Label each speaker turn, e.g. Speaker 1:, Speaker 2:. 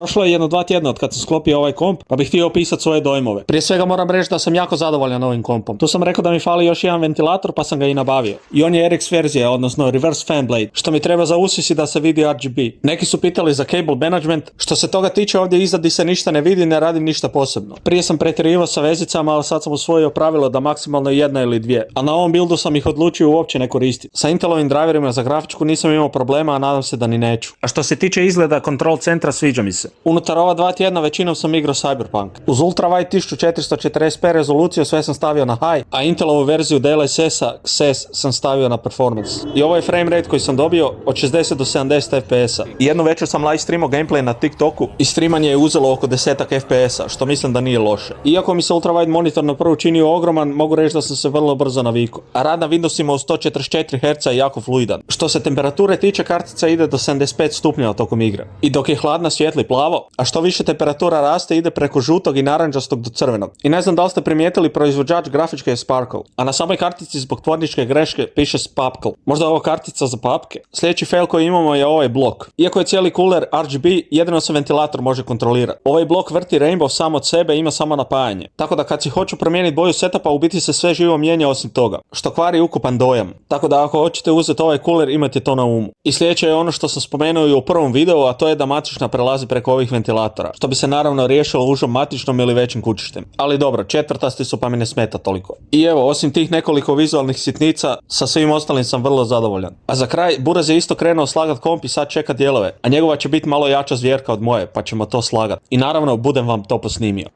Speaker 1: Prošlo je 1-2 tjedna od kad sam sklopio ovaj komp, pa bih htio opisati svoje dojmove. Prije svega moram reći da sam jako zadovoljan ovim kompom. Tu sam rekao da mi fali još jedan ventilator, pa sam ga i nabavio. I on je RX verzija, odnosno Reverse Fan Blade, što mi treba za usisi da se vidi RGB. Neki su pitali za cable management, što se toga tiče ovdje izadi se ništa ne vidi, ne radim ništa posebno. Prije sam pretjerivao sa vezicama, ali sad sam usvojio pravilo da maksimalno jedna ili dvije, a na ovom buildu sam ih odlučio uopće ne koristiti. Sa Intelovim driverima za grafičku nisam imao problema, a nadam se da ni neću. A što se tiče izgleda kontrol centra, sviđa mi se. Unutar ova 2 tjedna većinom sam igrao Cyberpunk. Uz ultrawide 1440p rezoluciju sve sam stavio na high, a Intelovu verziju DLSS-a XS sam stavio na performance. I ovo je frame rate koji sam dobio od 60 do 70 fps-a. Jednu večer sam live streamao gameplay na TikToku i streamanje je uzelo oko 10 fps-a, što mislim da nije loše. Iako mi se ultrawide monitor na prvu činio ogroman, mogu reći da sam se vrlo brzo navikao. A rad na Windowsima u 144 Hz je jako fluidan. Što se temperature tiče, kartica ide do 75 stupnjeva tokom igre. I dok je hladna svijetli plavo, a što više temperatura raste ide preko žutog i narančastog do crvenog. I ne znam da li ste primijetili, proizvođač grafičke je Sparkle, a na samoj kartici zbog tvorničke greške piše Spapkle. Možda je ovo kartica za papke? Sljedeći fail koji imamo je ovaj blok. Iako je cijeli cooler RGB, jedino se ventilator može kontrolirati. Ovaj blok vrti Rainbow sam od sebe i ima samo napajanje. Tako da kad si hoću promijeniti boju setupa, u biti se sve živo mijenja osim toga, što kvari ukupan dojam. Tako da ako hoćete uzeti ovaj cooler, imajte to na umu. I sljedeće je ono što sam spomenuo i u prvom videu, a to je da matična prelazi preko ovih ventilatora, što bi se naravno riješilo užom matičnom ili većim kućištem. Ali dobro, četvrtasti su pa mi ne smeta toliko. I evo, osim tih nekoliko vizualnih sitnica, sa svim ostalim sam vrlo zadovoljan. A za kraj, Buraz je isto krenuo slagat komp i sad čeka dijelove, a njegova će biti malo jača zvjerka od moje, pa ćemo to slagat. I naravno, budem vam to posnimio.